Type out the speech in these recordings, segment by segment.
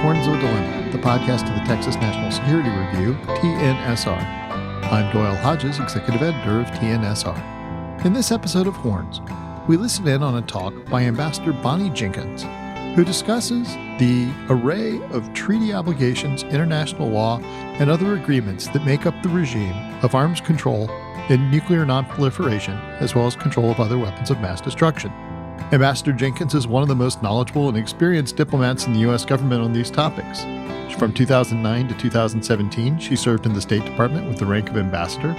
Horns of a Dilemma, the podcast of the Texas National Security Review, TNSR. I'm Doyle Hodges, Executive Editor of TNSR. In this episode of Horns, we listen in on a talk by Ambassador Bonnie Jenkins, who discusses the array of treaty obligations, international law, and other agreements that make up the regime of arms control and nuclear non-proliferation, as well as control of other weapons of mass destruction. Ambassador Jenkins is one of the most knowledgeable and experienced diplomats in the U.S. government on these topics. From 2009 to 2017, she served in the State Department with the rank of ambassador,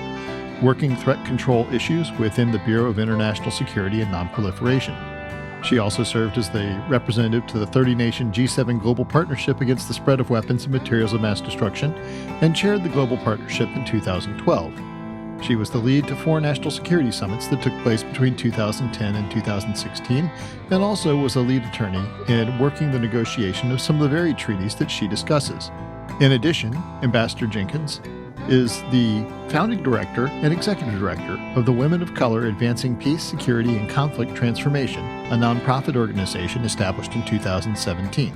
working threat control issues within the Bureau of International Security and Non-Proliferation. She also served as the representative to the 30-nation G7 Global Partnership Against the Spread of Weapons and Materials of Mass Destruction and chaired the Global Partnership in 2012. She was the lead to 4 national security summits that took place between 2010 and 2016, and also was a lead attorney in working the negotiation of some of the very treaties that she discusses. In addition, Ambassador Jenkins is the founding director and executive director of the Women of Color Advancing Peace, Security, and Conflict Transformation, a nonprofit organization established in 2017.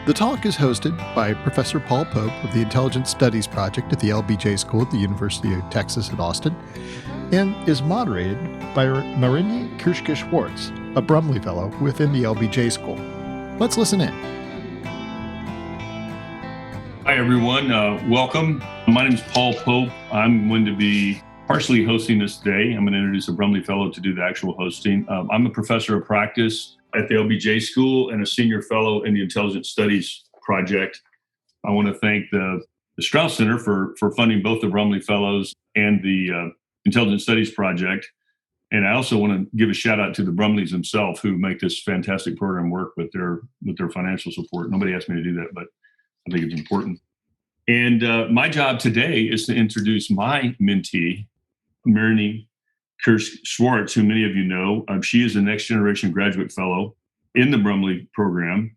The talk is hosted by Professor Paul Pope of the Intelligence Studies Project at the LBJ School at the University of Texas at Austin, and is moderated by Marigny Kirschke-Schwartz, a Brumley Fellow within the LBJ School. Let's listen in. Hi, everyone. Welcome. My name is Paul Pope. I'm going to be partially hosting this today. I'm going to introduce a Brumley Fellow to do the actual hosting. I'm a professor of practice at the LBJ School and a senior fellow in the Intelligence Studies Project. I want to thank the Strauss Center for funding both the Brumley Fellows and the Intelligence Studies Project. And I also want to give a shout out to the Brumleys themselves who make this fantastic program work with their financial support. Nobody asked me to do that, but I think it's important. And my job today is to introduce my mentee, Marigny Kirschke-Schwartz, who many of you know. She is a next generation graduate fellow in the Brumley program.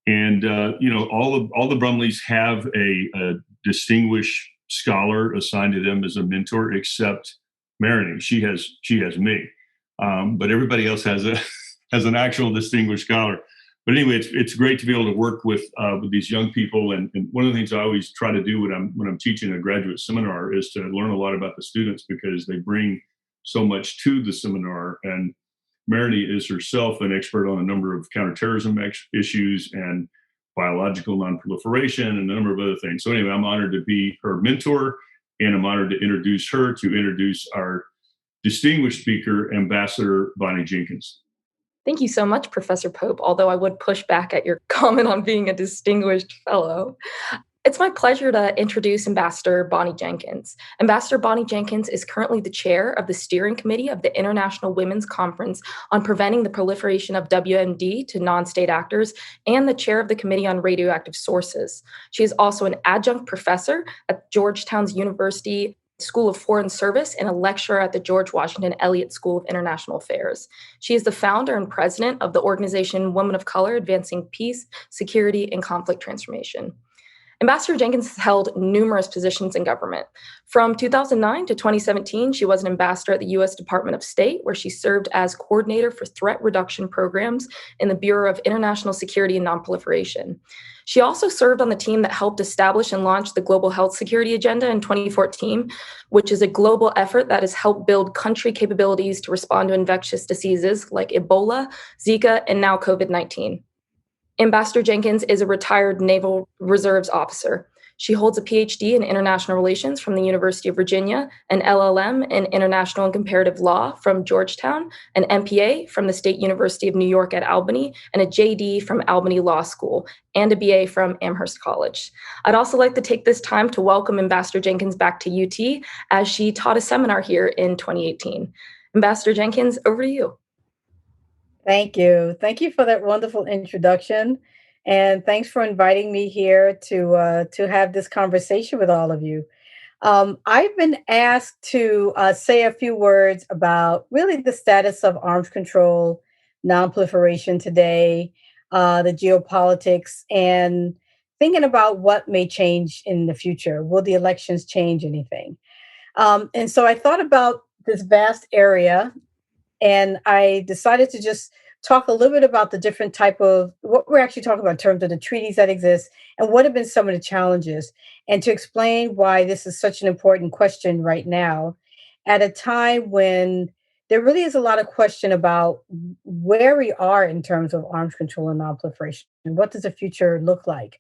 And, all the Brumleys have a distinguished scholar assigned to them as a mentor, except Marigny. She has me. But everybody else has an actual distinguished scholar. But anyway, it's great to be able to work with these young people. And one of the things I always try to do when I'm teaching a graduate seminar is to learn a lot about the students because they bring so much to the seminar. And Marigny is herself an expert on a number of counterterrorism issues and biological non-proliferation and a number of other things. So anyway, I'm honored to be her mentor, and I'm honored to introduce her to introduce our distinguished speaker, Ambassador Bonnie Jenkins. Thank you so much, Professor Pope, although I would push back at your comment on being a distinguished fellow. It's my pleasure to introduce Ambassador Bonnie Jenkins. Ambassador Bonnie Jenkins is currently the chair of the steering committee of the International Women's Conference on Preventing the Proliferation of WMD to Non-State Actors and the chair of the Committee on Radioactive Sources. She is also an adjunct professor at Georgetown's University School of Foreign Service and a lecturer at the George Washington Elliott School of International Affairs. She is the founder and president of the organization Women of Color Advancing Peace, Security, and Conflict Transformation. Ambassador Jenkins has held numerous positions in government. From 2009 to 2017, she was an ambassador at the U.S. Department of State, where she served as coordinator for threat reduction programs in the Bureau of International Security and Non-Proliferation. She also served on the team that helped establish and launch the Global Health Security Agenda in 2014, which is a global effort that has helped build country capabilities to respond to infectious diseases like Ebola, Zika, and now COVID-19. Ambassador Jenkins is a retired Naval Reserves officer. She holds a PhD in International Relations from the University of Virginia, an LLM in International and Comparative Law from Georgetown, an MPA from the State University of New York at Albany, and a JD from Albany Law School, and a BA from Amherst College. I'd also like to take this time to welcome Ambassador Jenkins back to UT as she taught a seminar here in 2018. Ambassador Jenkins, over to you. Thank you. Thank you for that wonderful introduction. And thanks for inviting me here to have this conversation with all of you. I've been asked to say a few words about really the status of arms control, non-proliferation today, the geopolitics, and thinking about what may change in the future. Will the elections change anything? And so I thought about this vast area, and I decided to just talk a little bit about the different type of what we're actually talking about in terms of the treaties that exist and what have been some of the challenges, and to explain why this is such an important question right now at a time when there really is a lot of question about where we are in terms of arms control and nonproliferation. What does the future look like?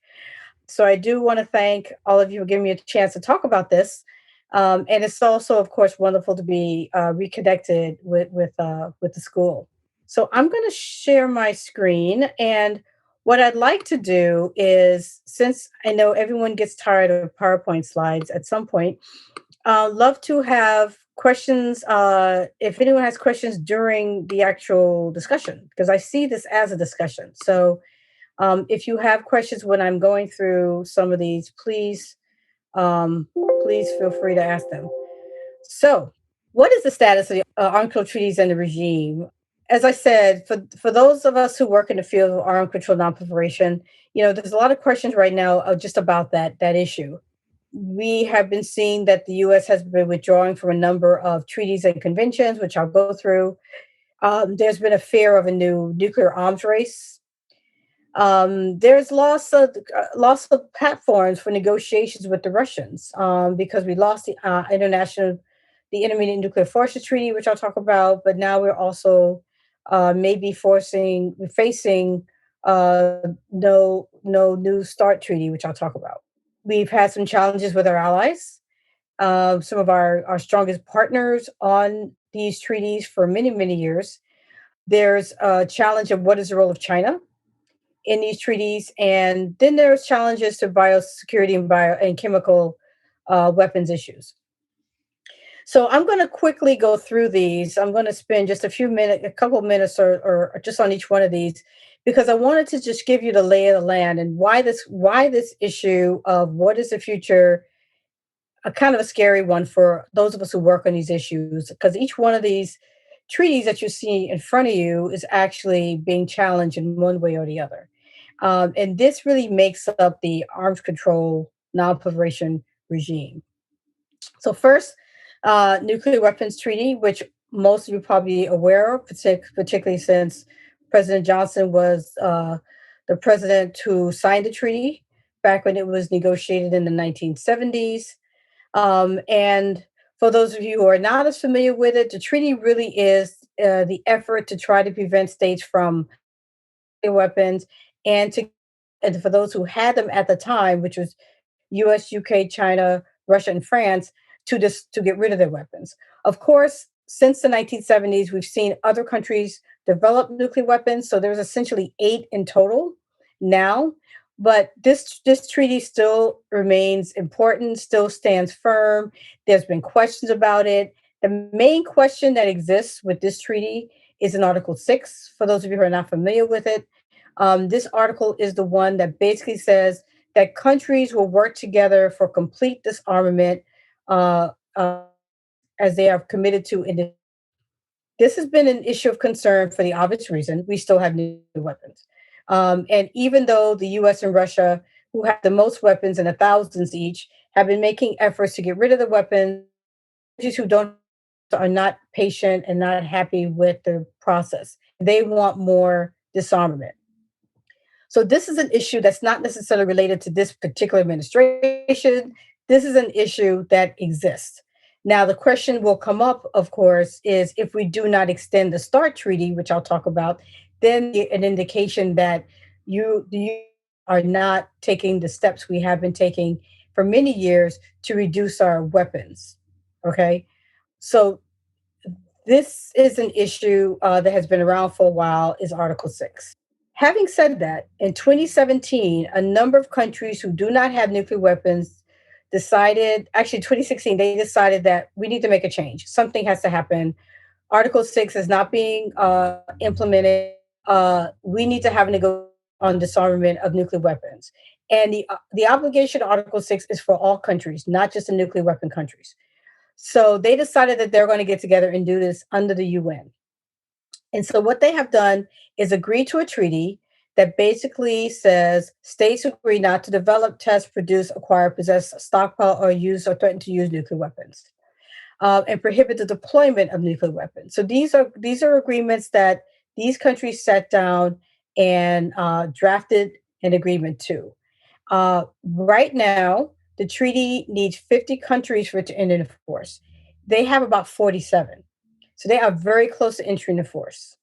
So I do want to thank all of you for giving me a chance to talk about this. And it's also, of course, wonderful to be reconnected with the school. So I'm going to share my screen, and what I'd like to do is, since I know everyone gets tired of PowerPoint slides at some point, love to have questions. If anyone has questions during the actual discussion, because I see this as a discussion. So if you have questions when I'm going through some of these, please feel free to ask them. So, what is the status of the arms control treaties and the regime? As I said, for those of us who work in the field of arms control nonproliferation, there's a lot of questions right now just about that issue. We have been seeing that the U.S. has been withdrawing from a number of treaties and conventions, which I'll go through. There's been a fear of a new nuclear arms race. There's loss of platforms for negotiations with the Russians because we lost the Intermediate Nuclear Forces Treaty, which I'll talk about. But now we're also maybe facing no New START treaty, which I'll talk about. We've had some challenges with our allies, some of our strongest partners on these treaties for many, many years. There's a challenge of what is the role of China in these treaties, and then there's challenges to biosecurity and chemical weapons issues. So I'm going to quickly go through these. I'm going to spend just a couple of minutes or just on each one of these, because I wanted to just give you the lay of the land and why this issue of what is the future, a kind of a scary one for those of us who work on these issues, because each one of these treaties that you see in front of you is actually being challenged in one way or the other. And this really makes up the arms control nonproliferation regime. So first, nuclear weapons treaty, which most of you are probably aware of, particularly since President Johnson was the president who signed the treaty back when it was negotiated in the 1970s. And for those of you who are not as familiar with it, the treaty really is the effort to try to prevent states from weapons, and for those who had them at the time, which was U.S., UK, China, Russia, and France, to get rid of their weapons. Of course, since the 1970s, we've seen other countries develop nuclear weapons. So there's essentially 8 in total now. But this treaty still remains important, still stands firm. There's been questions about it. The main question that exists with this treaty is in Article 6, for those of you who are not familiar with it. This article is the one that basically says that countries will work together for complete disarmament as they are committed to. This has been an issue of concern for the obvious reason we still have nuclear weapons. And even though the US and Russia, who have the most weapons in the thousands each, have been making efforts to get rid of the weapons, countries who are not patient and not happy with the process. They want more disarmament. So this is an issue that's not necessarily related to this particular administration. This is an issue that exists. Now, the question will come up, of course, is if we do not extend the START treaty, which I'll talk about, then an indication that you are not taking the steps we have been taking for many years to reduce our weapons. Okay, so this is an issue that has been around for a while, is Article 6. Having said that, in 2017, a number of countries who do not have nuclear weapons actually 2016, they decided that we need to make a change. Something has to happen. Article 6 is not being implemented. We need to have a negotiation on disarmament of nuclear weapons. And the obligation of Article 6 is for all countries, not just the nuclear weapon countries. So they decided that they're going to get together and do this under the UN. And so what they have done is agree to a treaty that basically says states agree not to develop, test, produce, acquire, possess, stockpile, or use or threaten to use nuclear weapons, and prohibit the deployment of nuclear weapons. So these are agreements that these countries sat down and drafted an agreement too. Right now, the treaty needs 50 countries for it to enter into force. They have about 47. So they are very close to entering into force.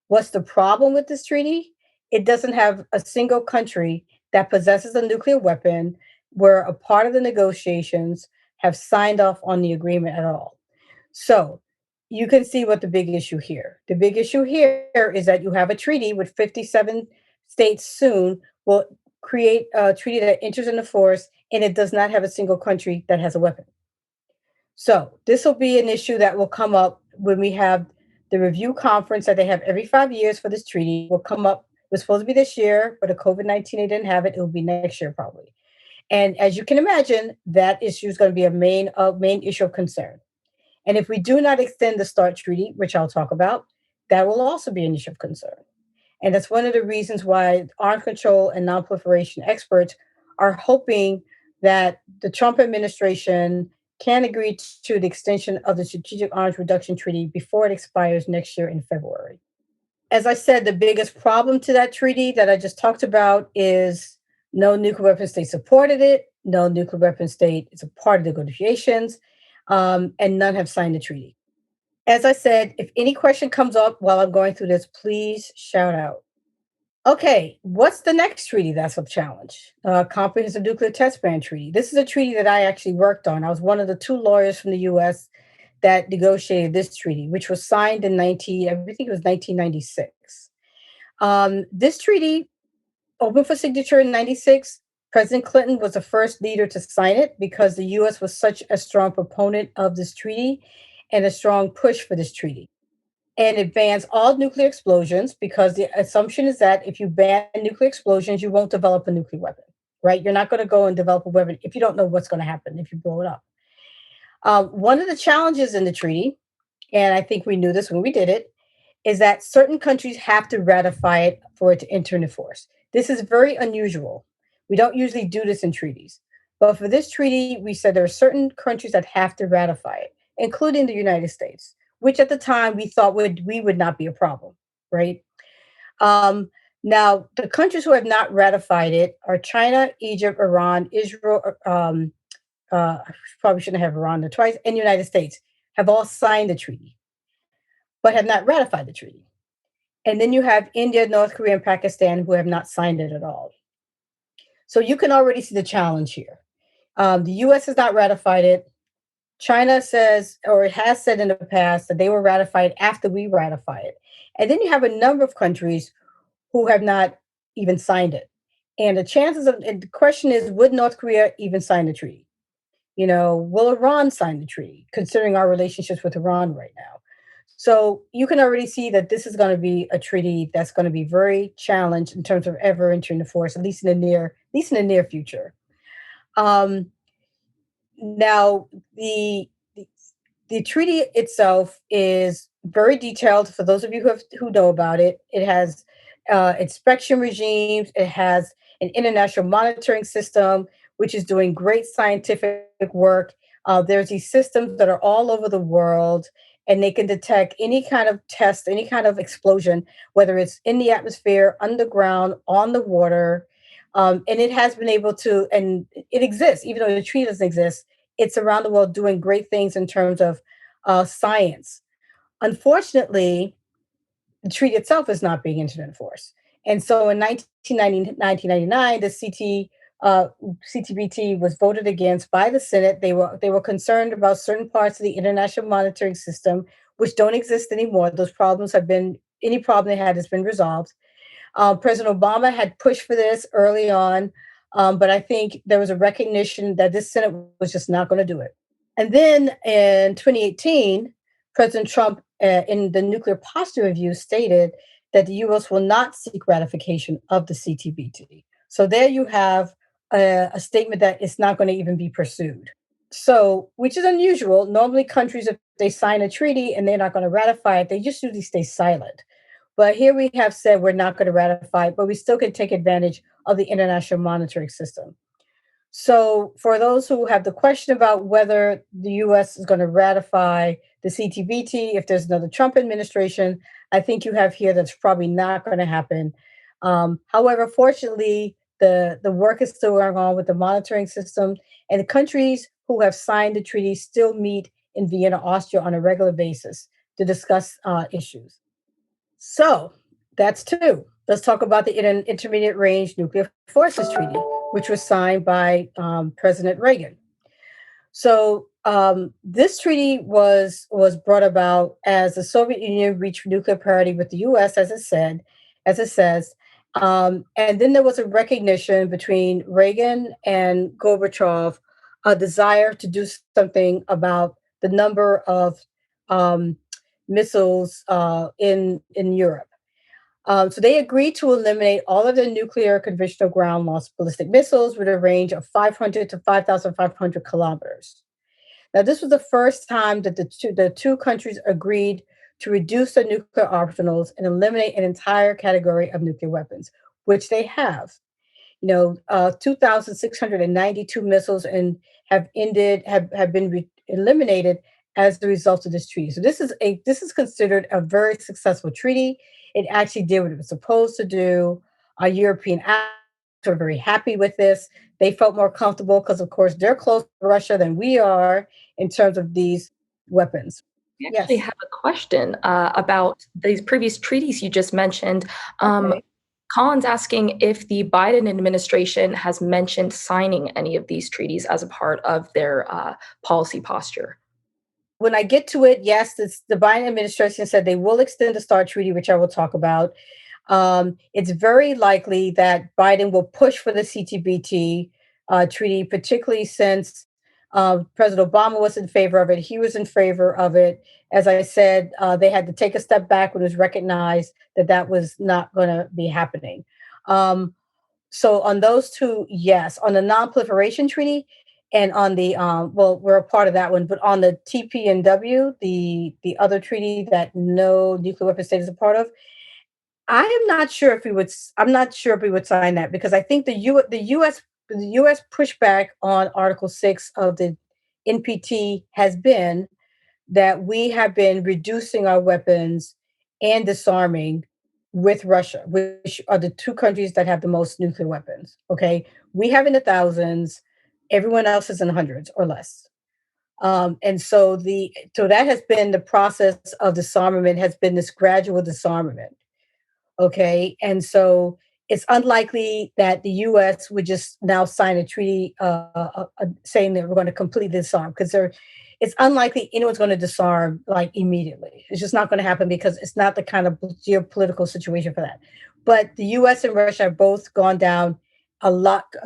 What's the problem with this treaty? It doesn't have a single country that possesses a nuclear weapon where a part of the negotiations have signed off on the agreement at all. So you can see what the big issue here. The big issue here is that you have a treaty with 57 states soon will create a treaty that enters into force and it does not have a single country that has a weapon. So this will be an issue that will come up when we have the review conference that they have every 5 years for this treaty will come up. It was supposed to be this year, but the COVID-19 they didn't have it. It will be next year probably. And as you can imagine, that issue is going to be a main issue of concern. And if we do not extend the START treaty, which I'll talk about, that will also be an issue of concern. And that's one of the reasons why arms control and non-proliferation experts are hoping that the Trump administration can agree to the extension of the Strategic Arms Reduction Treaty before it expires next year in February. As I said, the biggest problem to that treaty that I just talked about is no nuclear weapon state supported it, no nuclear weapon state is a part of the negotiations, and none have signed the treaty. As I said, if any question comes up while I'm going through this, please shout out. Okay, what's the next treaty that's a challenge? Comprehensive Nuclear Test Ban Treaty. This is a treaty that I actually worked on. I was one of the 2 lawyers from the U.S. that negotiated this treaty, which was signed in I think it was 1996. This treaty opened for signature in 96. President Clinton was the first leader to sign it because the U.S. was such a strong proponent of this treaty and a strong push for this treaty. And it bans all nuclear explosions because the assumption is that if you ban nuclear explosions, you won't develop a nuclear weapon, right? You're not going to go and develop a weapon if you don't know what's going to happen if you blow it up. One of the challenges in the treaty, and I think we knew this when we did it, is that certain countries have to ratify it for it to enter into force. This is very unusual. We don't usually do this in treaties. But for this treaty, we said there are certain countries that have to ratify it, including the United States, which at the time we thought we would not be a problem, right? Now, the countries who have not ratified it are China, Egypt, Iran, Israel, probably shouldn't have Iran there twice, and the United States have all signed the treaty, but have not ratified the treaty. And then you have India, North Korea, and Pakistan who have not signed it at all. So you can already see the challenge here. The US has not ratified it. China says, or it has said in the past, that they will ratify it after we ratify it. And then you have a number of countries who have not even signed it. And the question is, would North Korea even sign the treaty? Will Iran sign the treaty, considering our relationships with Iran right now? So you can already see that this is going to be a treaty that's going to be very challenged in terms of ever entering into force, at least in the near future. Now, the treaty itself is very detailed. For those of you who know about it, it has inspection regimes. It has an international monitoring system, which is doing great scientific work. There's these systems that are all over the world, and they can detect any kind of test, any kind of explosion, whether it's in the atmosphere, underground, on the water. And it has been able to, and it exists, even though the treaty doesn't exist, it's around the world doing great things in terms of science. Unfortunately, the treaty itself is not being entered into force. And so in 1999, the CTBT was voted against by the Senate. They were concerned about certain parts of the international monitoring system, which don't exist anymore. Those problems any problem they had has been resolved. President Obama had pushed for this early on, but I think there was a recognition that this Senate was just not going to do it. And then in 2018, President Trump, in the Nuclear Posture Review, stated that the U.S. will not seek ratification of the CTBT. So there you have a statement that it's not going to even be pursued. So, which is unusual. Normally, countries, if they sign a treaty and they're not going to ratify it, they just usually stay silent. But here we have said we're not going to ratify it, but we still can take advantage of the international monitoring system. So, for those who have the question about whether the US is going to ratify the CTBT if there's another Trump administration, I think you have here that's probably not going to happen. However, fortunately, the work is still going on with the monitoring system, and the countries who have signed the treaty still meet in Vienna, Austria on a regular basis to discuss issues. So that's two. Let's talk about the Intermediate Range Nuclear Forces Treaty, which was signed by President Reagan. So this treaty was brought about as the Soviet Union reached nuclear parity with the U.S., as it says, and then there was a recognition between Reagan and Gorbachev, a desire to do something about the number of um, missiles in Europe. So they agreed to eliminate all of the nuclear conventional ground launched ballistic missiles with a range of 500 to 5,500 kilometers. Now, this was the first time that the two countries agreed to reduce their nuclear arsenals and eliminate an entire category of nuclear weapons, which they have. 2,692 missiles and have been eliminated as the result of this treaty. So this is considered a very successful treaty. It actually did what it was supposed to do. Our European allies are very happy with this. They felt more comfortable because, of course, they're closer to Russia than we are in terms of these weapons. I actually Yes. have a question about these previous treaties you just mentioned. Okay. Colin's asking if the Biden administration has mentioned signing any of these treaties as a part of their policy posture. When I get to it, yes, the Biden administration said they will extend the START treaty, which I will talk about. It's very likely that Biden will push for the CTBT treaty, particularly since President Obama was in favor of it. He was in favor of it. As I said, they had to take a step back when it was recognized that that was not going to be happening. So on those two, yes. On the non-proliferation treaty and on the well, we're a part of that one, but on the TPNW, the other treaty that no nuclear weapon state is a part of, I am not sure if we would. I'm not sure if we would sign that because I think the U.S. pushback on Article 6 of the NPT has been that we have been reducing our weapons and disarming with Russia, which are the two countries that have the most nuclear weapons. Okay, we have in the thousands, everyone else is in hundreds or less. And so that has been the process of disarmament, has been this gradual disarmament. Okay. And so it's unlikely that the US would just now sign a treaty saying that we're going to completely disarm because it's unlikely anyone's going to disarm like immediately. It's just not going to happen because it's not the kind of geopolitical situation for that. But the US and Russia have both gone down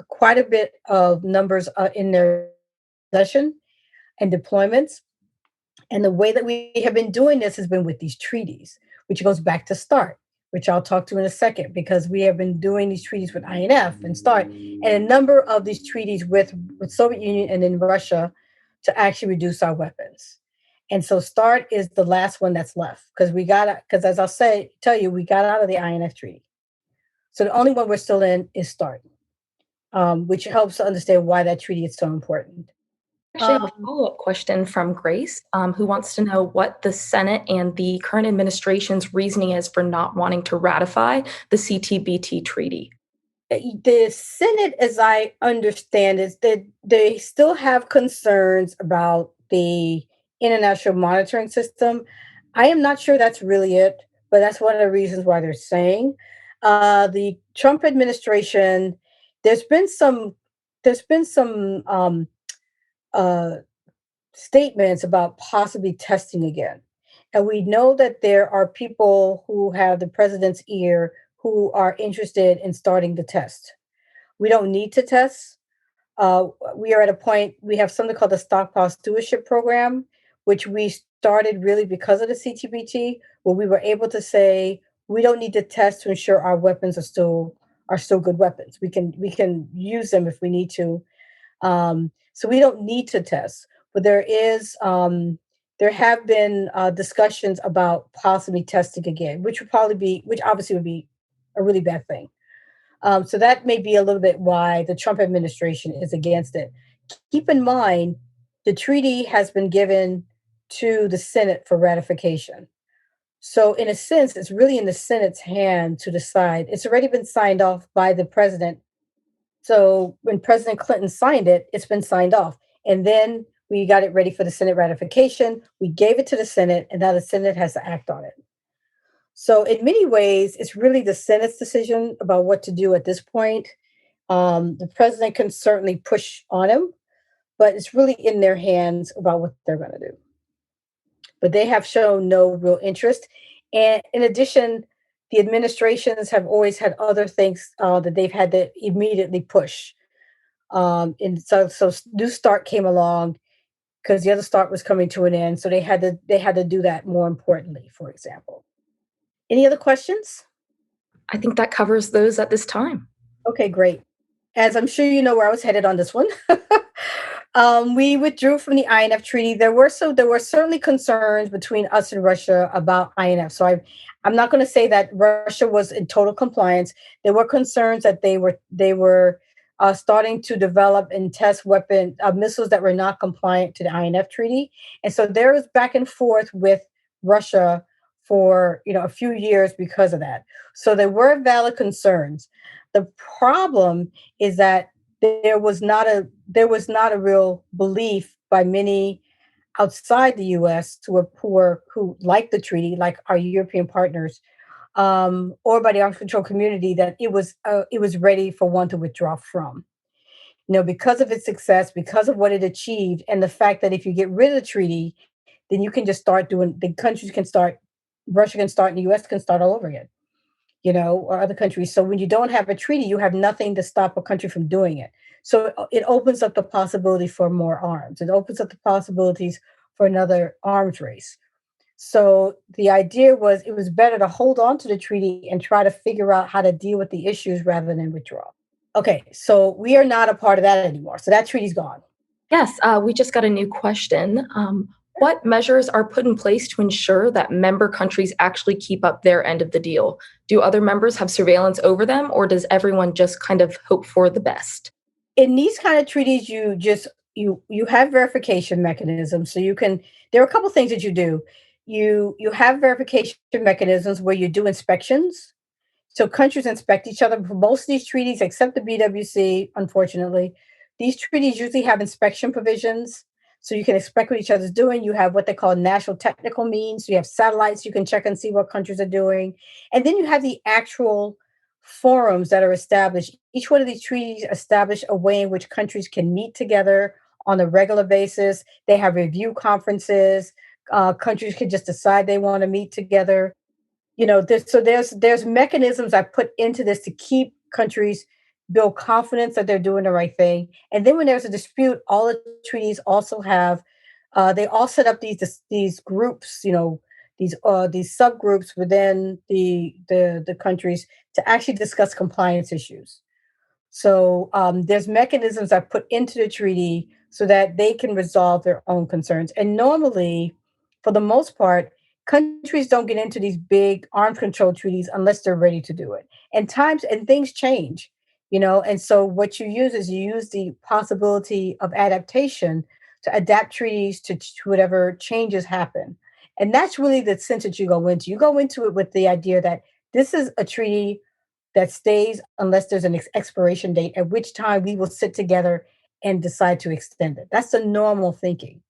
quite a bit of numbers in their possession and deployments. And the way that we have been doing this has been with these treaties, which goes back to START, which I'll talk to in a second, because we have been doing these treaties with INF and START, and a number of these treaties with Soviet Union and then Russia to actually reduce our weapons. And so START is the last one that's left because as tell you, we got out of the INF treaty. So the only one we're still in is START, which helps to understand why that treaty is so important. Actually, I have a follow-up question from Grace, who wants to know what the Senate and the current administration's reasoning is for not wanting to ratify the CTBT treaty. The Senate, as I understand, is that they still have concerns about the international monitoring system. I am not sure that's really it, but that's one of the reasons why they're saying the Trump administration. There's been some. There's been some uh, statements about possibly testing again. And we know that there are people who have the president's ear who are interested in starting the test. We don't need to test. We are at a point, we have something called the Stockpile Stewardship Program, which we started really because of the CTBT, where we were able to say we don't need to test to ensure our weapons are still good weapons. We can use them if we need to. So we don't need to test, but there have been discussions about possibly testing again, which obviously would be a really bad thing. So that may be a little bit why the Trump administration is against it. Keep in mind, the treaty has been given to the Senate for ratification. So, in a sense, it's really in the Senate's hand to decide. It's already been signed off by the president. So, when President Clinton signed it, it's been signed off. And then we got it ready for the Senate ratification. We gave it to the Senate, and now the Senate has to act on it. So, in many ways, it's really the Senate's decision about what to do at this point. The president can certainly push on him, but it's really in their hands about what they're going to do. But they have shown no real interest. And in addition, the administrations have always had other things that they've had to immediately push. And so New Start came along because the other start was coming to an end. So they had to do that more importantly, for example. Any other questions? I think that covers those at this time. Okay, great. As I'm sure you know where I was headed on this one. We withdrew from the INF treaty. There were certainly concerns between us and Russia about INF. So I'm not going to say that Russia was in total compliance. There were concerns that they were starting to develop and test weapon missiles that were not compliant to the INF treaty, and so there was back and forth with Russia for a few years because of that. So there were valid concerns. The problem is that there was not a real belief by many outside the U.S. who liked the treaty, like our European partners, or by the arms control community, that it was ready for one to withdraw from. Because of its success, because of what it achieved, and the fact that if you get rid of the treaty, then you can just start doing. The countries can start, Russia can start, and the U.S. can start all over again. Or other countries. So when you don't have a treaty, you have nothing to stop a country from doing it. So it opens up the possibility for more arms. It opens up the possibilities for another arms race. So the idea was it was better to hold on to the treaty and try to figure out how to deal with the issues rather than withdraw. Okay, so we are not a part of that anymore. So that treaty's gone. Yes, we just got a new question. What measures are put in place to ensure that member countries actually keep up their end of the deal? Do other members have surveillance over them, or does everyone just kind of hope for the best? In these kind of treaties, you have verification mechanisms. So there are a couple things that you do. You have verification mechanisms where you do inspections. So countries inspect each other. For most of these treaties, except the BWC, unfortunately, these treaties usually have inspection provisions. So you can inspect what each other's doing. You have what they call national technical means. So you have satellites you can check and see what countries are doing. And then you have the actual forums that are established. Each one of these treaties establish a way in which countries can meet together on a regular basis. They have review conferences. Countries can just decide they want to meet together. There's mechanisms I put into this to keep countries build confidence that they're doing the right thing. And then when there's a dispute, all the treaties also have they all set up these groups, these subgroups within the countries to actually discuss compliance issues. So there's mechanisms I put into the treaty so that they can resolve their own concerns. And normally, for the most part, countries don't get into these big arms control treaties unless they're ready to do it. And things change, and so what you use the possibility of adaptation to adapt treaties to whatever changes happen. And that's really the sense that you go into. You go into it with the idea that this is a treaty that stays unless there's an expiration date, at which time we will sit together and decide to extend it. That's the normal thinking.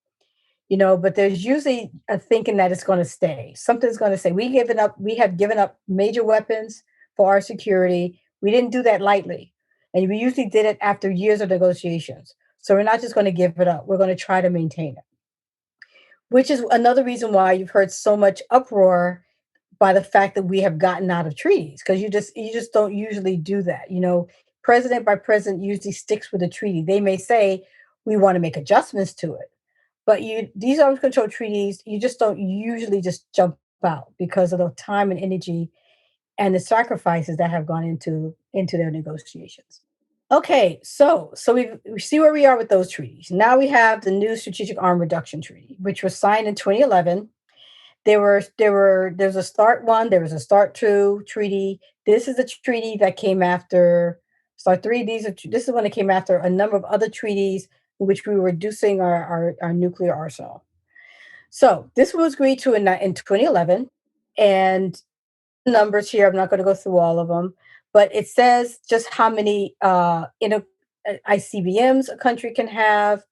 But there's usually a thinking that it's going to stay. Something's going to say, we have given up major weapons for our security. We didn't do that lightly. And we usually did it after years of negotiations. So we're not just going to give it up. We're going to try to maintain it, which is another reason why you've heard so much uproar by the fact that we have gotten out of treaties, because you just don't usually do that. President by president usually sticks with a treaty. They may say, we want to make adjustments to it. But these arms control treaties, you just don't usually just jump out because of the time and energy and the sacrifices that have gone into their negotiations. Okay, so we see where we are with those treaties. Now we have the new Strategic Arm Reduction Treaty, which was signed in 2011. There's a START 1, there was a START 2 treaty, This is a treaty that came after START 3. This is when it came after a number of other treaties in which we were reducing our nuclear arsenal. So this was agreed to in 2011, and numbers here. I'm not going to go through all of them, but it says just how many ICBMs a country can have,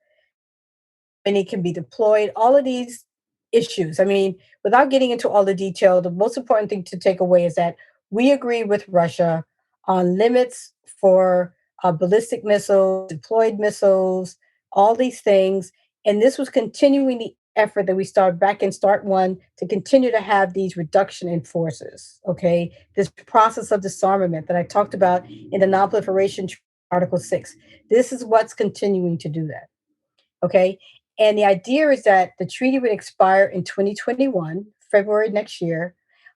many can be deployed. All of these issues. I mean, without getting into all the detail, the most important thing to take away is that we agree with Russia on limits for ballistic missiles, deployed missiles, all these things. And this was continuing the effort that we started back in START 1 to continue to have these reduction in forces. Okay. This process of disarmament that I talked about in the non-proliferation Article 6. This is what's continuing to do that. Okay. And the idea is that the treaty would expire in 2021, February next year.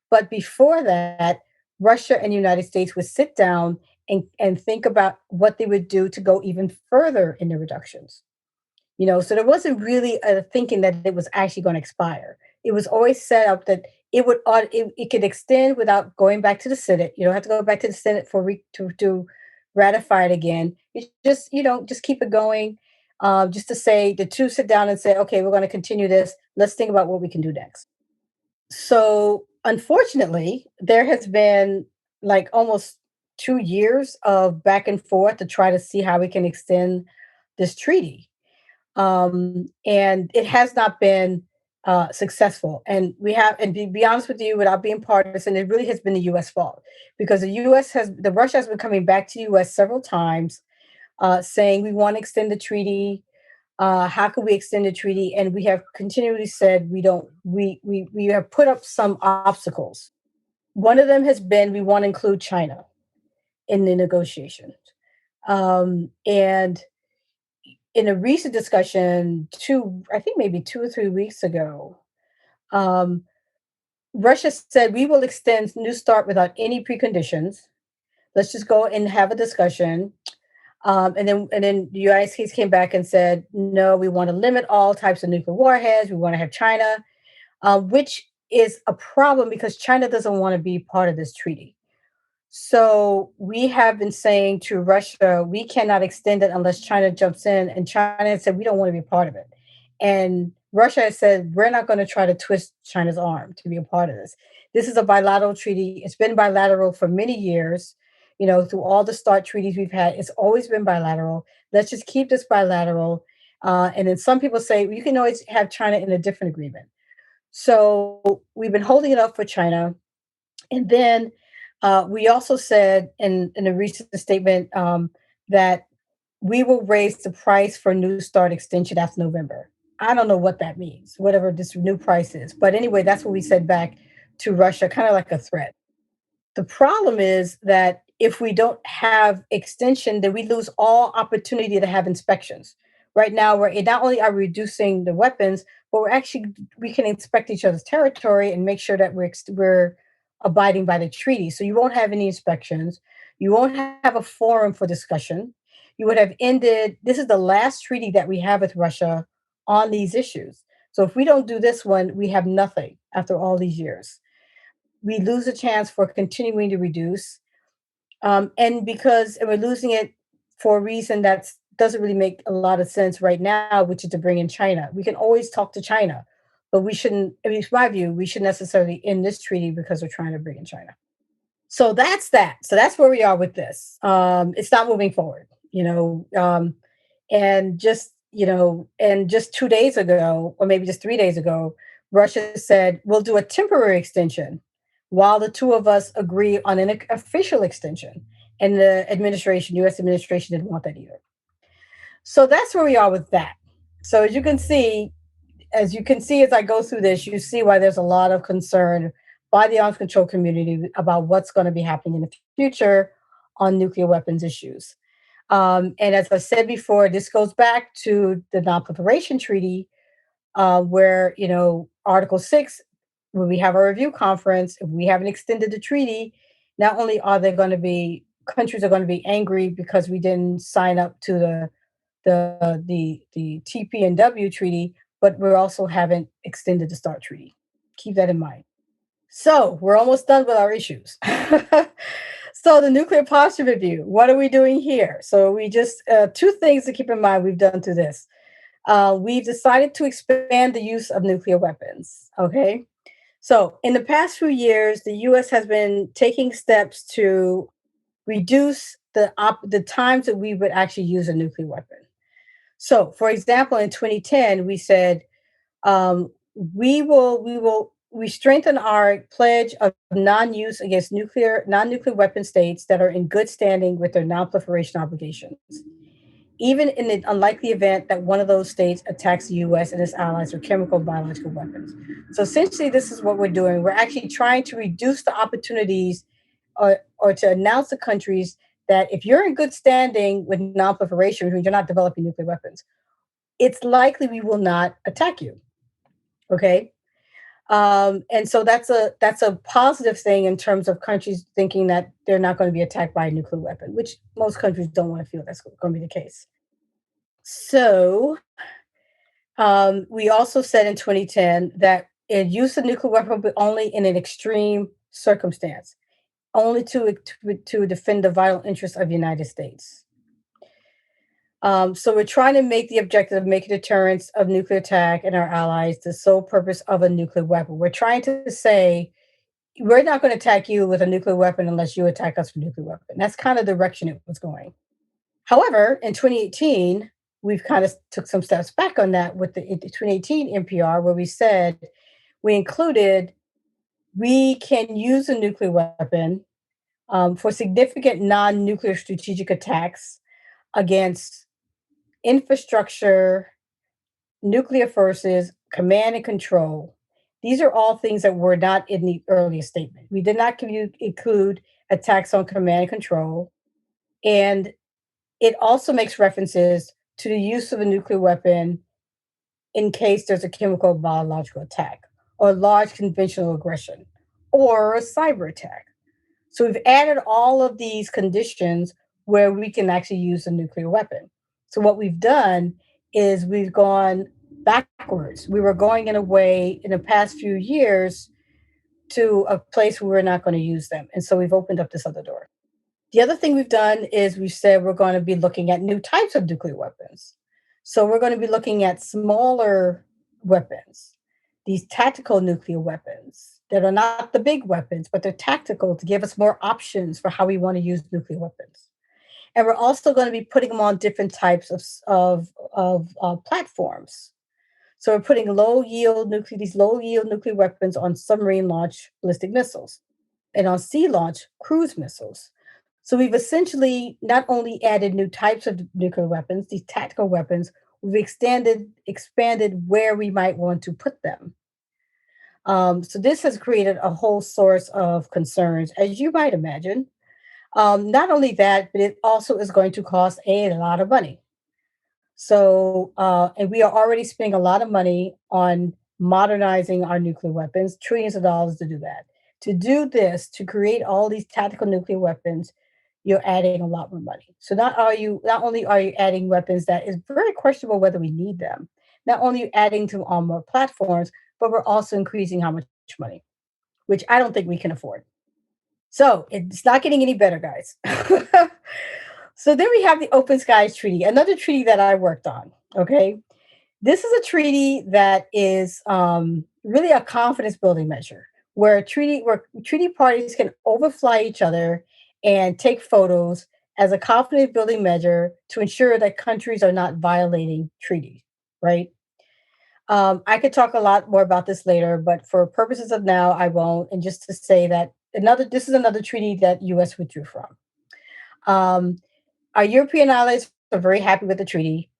But before that, Russia and the United States would sit down and think about what they would do to go even further in the reductions. So there wasn't really a thinking that it was actually going to expire. It was always set up that it could extend without going back to the Senate. You don't have to go back to the Senate to ratify it again. You just keep it going. Just to say the two sit down and say, okay, we're going to continue this. Let's think about what we can do next. So unfortunately, there has been like almost 2 years of back and forth to try to see how we can extend this treaty. And it has not been successful. And be honest with you, without being partisan, it really has been the U.S. fault because the Russia has been coming back to the U.S. several times, saying we want to extend the treaty. How can we extend the treaty? And we have continually said we don't. We have put up some obstacles. One of them has been we want to include China in the negotiations. And in a recent discussion, I think maybe 2 or 3 weeks ago, Russia said we will extend New START without any preconditions. Let's just go and have a discussion. And then the United States came back and said, no, we want to limit all types of nuclear warheads. We want to have China, which is a problem because China doesn't want to be part of this treaty. So we have been saying to Russia, we cannot extend it unless China jumps in. And China has said, we don't want to be a part of it. And Russia has said, we're not going to try to twist China's arm to be a part of this. This is a bilateral treaty. It's been bilateral for many years. Through all the START treaties we've had, it's always been bilateral. Let's just keep this bilateral. And then some people say, well, you can always have China in a different agreement. So we've been holding it up for China. And then we also said in a recent statement that we will raise the price for New START extension after November. I don't know what that means, whatever this new price is. But anyway, that's what we said back to Russia, kind of like a threat. The problem is that if we don't have extension, then we lose all opportunity to have inspections. Right now, we're not only are we reducing the weapons, but we can inspect each other's territory and make sure that we're abiding by the treaty. So you won't have any inspections. You won't have a forum for discussion. You would have ended. This is the last treaty that we have with Russia on these issues. So if we don't do this one, we have nothing after all these years. We lose a chance for continuing to reduce. And we're losing it for a reason that doesn't really make a lot of sense right now, which is to bring in China. We can always talk to China, but we shouldn't, I mean, it's my view, we should necessarily end this treaty because we're trying to bring in China. So that's that. So that's where we are with this. It's not moving forward, and just 2 days ago, or maybe just 3 days ago, Russia said, we'll do a temporary extension while the two of us agree on an official extension. And the U.S. administration didn't want that either. So that's where we are with that. So as you can see, as I go through this, you see why there's a lot of concern by the arms control community about what's going to be happening in the future on nuclear weapons issues. And as I said before, this goes back to the Non-Proliferation Treaty, where, Article 6, when we have a review conference, if we haven't extended the treaty, not only are there going to be countries are going to be angry because we didn't sign up to the TPNW treaty, but we also haven't extended the START treaty. Keep that in mind. So we're almost done with our issues. So the nuclear posture review, what are we doing here? So we just, two things to keep in mind we've done to this. We've decided to expand the use of nuclear weapons. Okay. So in the past few years, the US has been taking steps to reduce the times that we would actually use a nuclear weapon. So, for example, in 2010, we said um, we strengthen our pledge of non-use against non-nuclear weapon states that are in good standing with their non-proliferation obligations, even in the unlikely event that one of those states attacks the US and its allies with chemical and biological weapons. So essentially, this is what we're doing. We're actually trying to reduce the opportunities or to announce to countries that if you're in good standing with non-proliferation, which means you're not developing nuclear weapons, it's likely we will not attack you. Okay. And so that's a positive thing in terms of countries thinking that they're not going to be attacked by a nuclear weapon, which most countries don't want to feel that's going to be the case. So we also said in 2010 that a use of nuclear weapon but only in an extreme circumstance, only to defend the vital interests of the United States. So we're trying to make the objective of making deterrence of nuclear attack and our allies the sole purpose of a nuclear weapon. We're trying to say we're not going to attack you with a nuclear weapon unless you attack us with a nuclear weapon. That's kind of the direction it was going. However, in 2018, we've kind of took some steps back on that with the 2018 NPR, where we said we included we can use a nuclear weapon for significant non-nuclear strategic attacks against infrastructure, nuclear forces, command and control. These are all things that were not in the earlier statement. We did not include attacks on command and control. And it also makes references to the use of a nuclear weapon in case there's a chemical or biological attack or large conventional aggression or a cyber attack. So we've added all of these conditions where we can actually use a nuclear weapon. So what we've done is we've gone backwards. We were going in a way in the past few years to a place where we're not going to use them. And so we've opened up this other door. The other thing we've done is we've said we're going to be looking at new types of nuclear weapons. So we're going to be looking at smaller weapons, these tactical nuclear weapons that are not the big weapons, but they're tactical to give us more options for how we want to use nuclear weapons. And we're also going to be putting them on different types of platforms. So we're putting these low yield nuclear weapons on submarine launch ballistic missiles and on sea launch cruise missiles. So we've essentially not only added new types of nuclear weapons, these tactical weapons, we've expanded where we might want to put them. So this has created a whole source of concerns, as you might imagine. Not only that, but it also is going to cost a lot of money. So, and we are already spending a lot of money on modernizing our nuclear weapons, trillions of dollars to do that. To do this, to create all these tactical nuclear weapons, you're adding a lot more money. So not only are you adding weapons that is very questionable whether we need them, not only are you adding to on more platforms, but we're also increasing how much money, which I don't think we can afford. So it's not getting any better, guys. So then we have the Open Skies Treaty, another treaty that I worked on. Okay. This is a treaty that is really a confidence building measure where treaty parties can overfly each other and take photos as a confidence building measure to ensure that countries are not violating treaties, right? I could talk a lot more about this later, but for purposes of now, I won't. And just to say that this is another treaty that U.S. withdrew from. Our European allies are very happy with the treaty.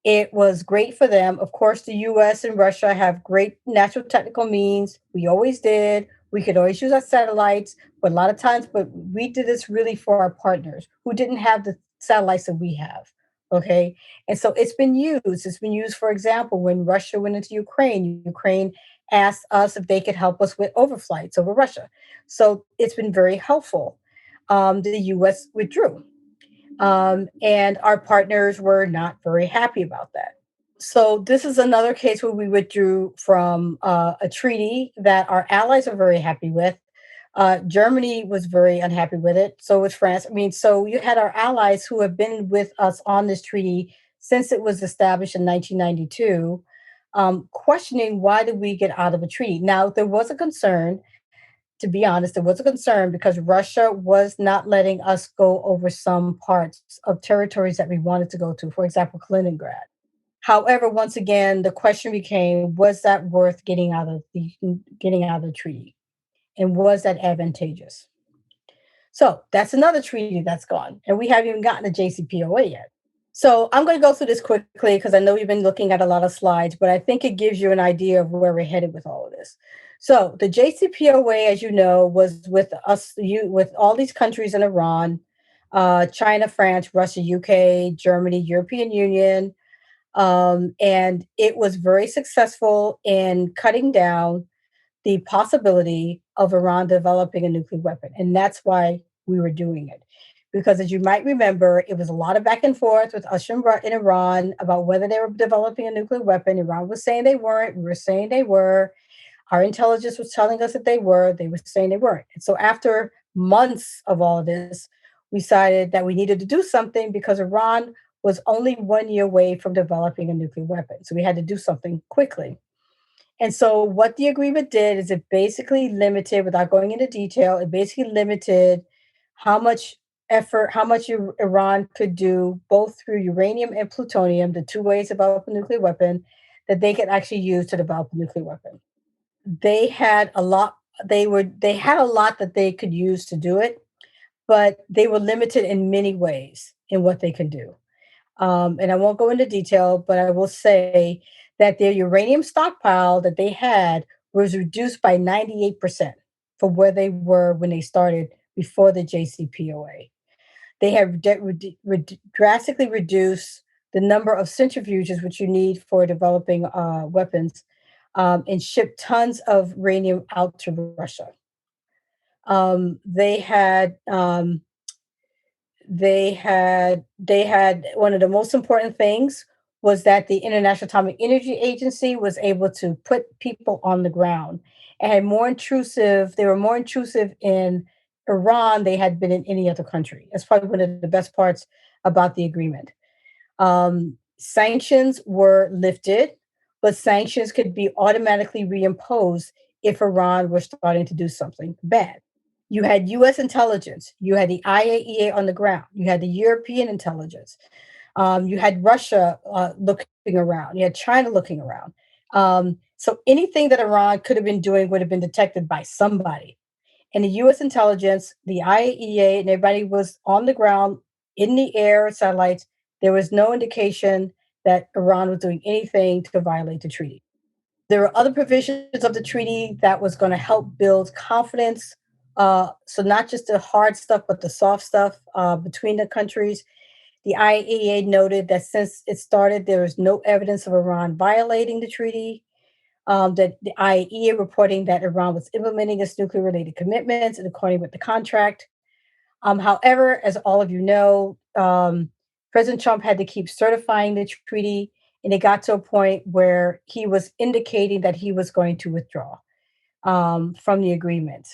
It was great for them. Of course, the US and Russia have great natural technical means. We always did. We could always use our satellites, but a lot of times, but we did this really for our partners who didn't have the satellites that we have. Okay. And so it's been used. It's been used, for example, when Russia went into Ukraine asked us if they could help us with overflights over Russia. So it's been very helpful. The US withdrew. And our partners were not very happy about that. So this is another case where we withdrew from a treaty that our allies are very happy with. Germany was very unhappy with it. So was France. I mean, so you had our allies who have been with us on this treaty since it was established in 1992, questioning why did we get out of a treaty. Now, there was a concern, to be honest, there was a concern because Russia was not letting us go over some parts of territories that we wanted to go to, for example, Kaliningrad. However, once again, the question became, was that worth getting out of the treaty? And was that advantageous? So that's another treaty that's gone. And we haven't even gotten the JCPOA yet. So I'm going to go through this quickly because I know you've been looking at a lot of slides, but I think it gives you an idea of where we're headed with all of this. So the JCPOA, as you know, was with us, with all these countries in Iran, China, France, Russia, UK, Germany, European Union, and it was very successful in cutting down the possibility of Iran developing a nuclear weapon. And that's why we were doing it. Because as you might remember, it was a lot of back and forth with us in Iran about whether they were developing a nuclear weapon. Iran was saying they weren't. We were saying they were. Our intelligence was telling us that they were. They were saying they weren't. And so after months of all of this, we decided that we needed to do something because Iran was only 1 year away from developing a nuclear weapon. So we had to do something quickly. And so what the agreement did is it basically limited, without going into detail, it basically limited how much effort, how much Iran could do, both through uranium and plutonium, the two ways to develop a nuclear weapon, that they could actually use to develop a nuclear weapon. They had a lot, they had a lot that they could use to do it, but they were limited in many ways in what they could do. And I won't go into detail, but I will say that their uranium stockpile that they had was reduced by 98% from where they were when they started before the JCPOA. They have drastically reduced the number of centrifuges which you need for developing weapons, and shipped tons of uranium out to Russia. They had one of the most important things was that the International Atomic Energy Agency was able to put people on the ground and they were more intrusive in Iran they had been in any other country. That's probably one of the best parts about the agreement. Sanctions were lifted, but sanctions could be automatically reimposed if Iran were starting to do something bad. You had US intelligence, you had the IAEA on the ground, you had the European intelligence, you had Russia looking around, you had China looking around. So anything that Iran could have been doing would have been detected by somebody. And the US intelligence, the IAEA, and everybody was on the ground, in the air, satellites. There was no indication that Iran was doing anything to violate the treaty. There were other provisions of the treaty that was going to help build confidence. So not just the hard stuff, but the soft stuff between the countries. The IAEA noted that since it started, there was no evidence of Iran violating the treaty. That the IAEA reporting that Iran was implementing its nuclear-related commitments in accordance with the contract. However, as all of you know, President Trump had to keep certifying the treaty, and it got to a point where he was indicating that he was going to withdraw from the agreement.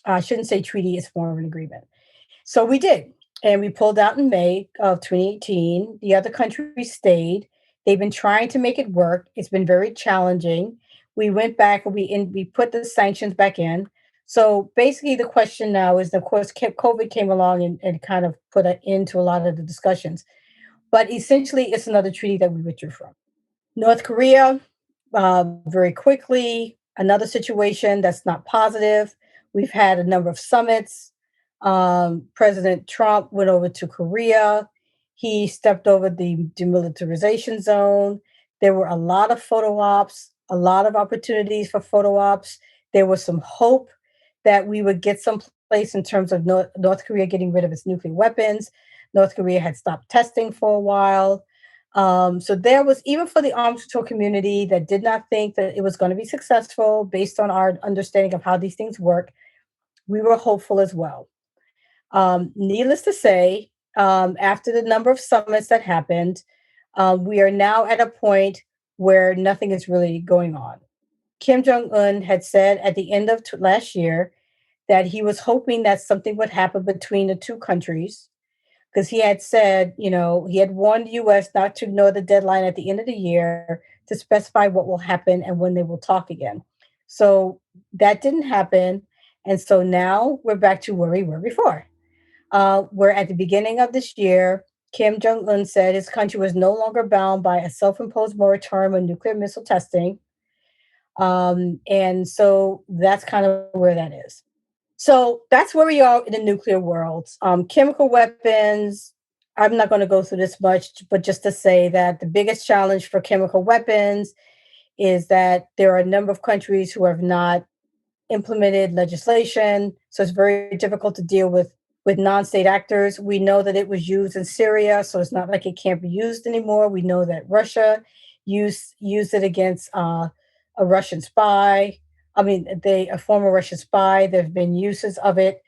I shouldn't say treaty, it's more of an agreement. So we did, and we pulled out in May of 2018. The other countries stayed. They've been trying to make it work. It's been very challenging. We went back and we put the sanctions back in. So basically, the question now is, of course, COVID came along and kind of put an end to a lot of the discussions. But essentially, it's another treaty that we withdrew from. North Korea, very quickly, another situation that's not positive. We've had a number of summits. President Trump went over to Korea. He stepped over the demilitarization zone. There were a lot of photo ops, a lot of opportunities for photo ops. There was some hope that we would get someplace in terms of North Korea getting rid of its nuclear weapons. North Korea had stopped testing for a while. So there was, even for the arms control community that did not think that it was going to be successful based on our understanding of how these things work, we were hopeful as well. Needless to say, after the number of summits that happened, We are now at a point where nothing is really going on. Kim Jong-un had said at the end of last year that he was hoping that something would happen between the two countries because he had said, he had warned the US not to ignore the deadline at the end of the year to specify what will happen and when they will talk again. So that didn't happen. And so now we're back to where we were before. Where at the beginning of this year, Kim Jong un said his country was no longer bound by a self imposed moratorium on nuclear missile testing. And so that's kind of where that is. So that's where we are in the nuclear world. Chemical weapons, I'm not going to go through this much, but just to say that the biggest challenge for chemical weapons is that there are a number of countries who have not implemented legislation. So it's very difficult to deal with non-state actors. We know that it was used in Syria, so it's not like it can't be used anymore. We know that Russia used it against a Russian spy. A former Russian spy. There have been uses of it.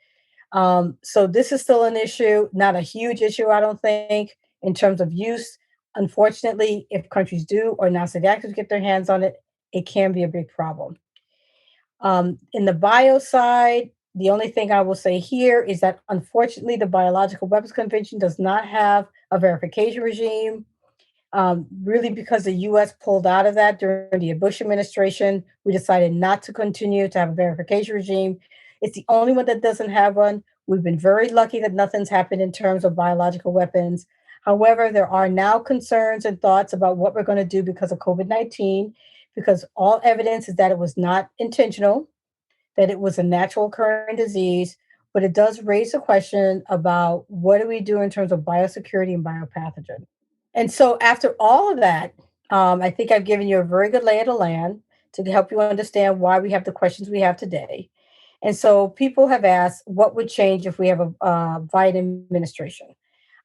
So this is still an issue, not a huge issue, I don't think, in terms of use. Unfortunately, if countries do or non-state actors get their hands on it, it can be a big problem. In the bio side, the only thing I will say here is that unfortunately, the Biological Weapons Convention does not have a verification regime. Really, because the US pulled out of that during the Bush administration, we decided not to continue to have a verification regime. It's the only one that doesn't have one. We've been very lucky that nothing's happened in terms of biological weapons. However, there are now concerns and thoughts about what we're going to do because of COVID-19, because all evidence is that it was not intentional, that it was a natural occurring disease, but it does raise a question about what do we do in terms of biosecurity and biopathogen. And so after all of that, I think I've given you a very good lay of the land to help you understand why we have the questions we have today. And so people have asked, what would change if we have a Biden administration?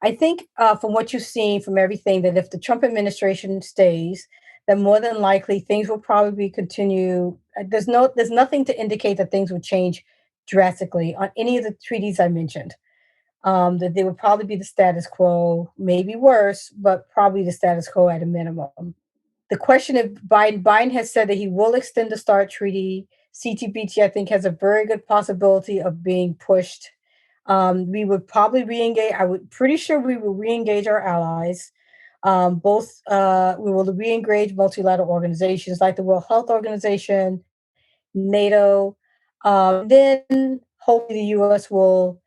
I think from what you've seen from everything, that if the Trump administration stays, then more than likely things will probably continue. There's nothing to indicate that things would change drastically on any of the treaties I mentioned. That they would probably be the status quo, maybe worse, but probably the status quo at a minimum. The question of Biden has said that he will extend the START treaty. CTBT, I think, has a very good possibility of being pushed. We would probably re-engage. Pretty sure we will re-engage our allies. We will re-engage multilateral organizations like the World Health Organization, NATO. Then hopefully the U.S. will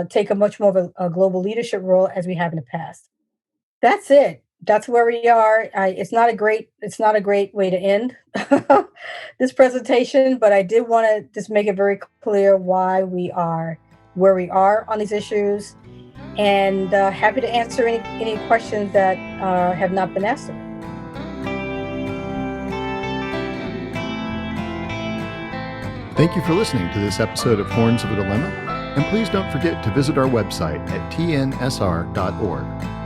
take a much more of a global leadership role as we have in the past. That's it. That's where we are. It's not a great way to end this presentation, but I did want to just make it very clear why we are where we are on these issues, and happy to answer any questions that have not been asked. Thank you for listening to this episode of Horns of a Dilemma, and please don't forget to visit our website at tnsr.org.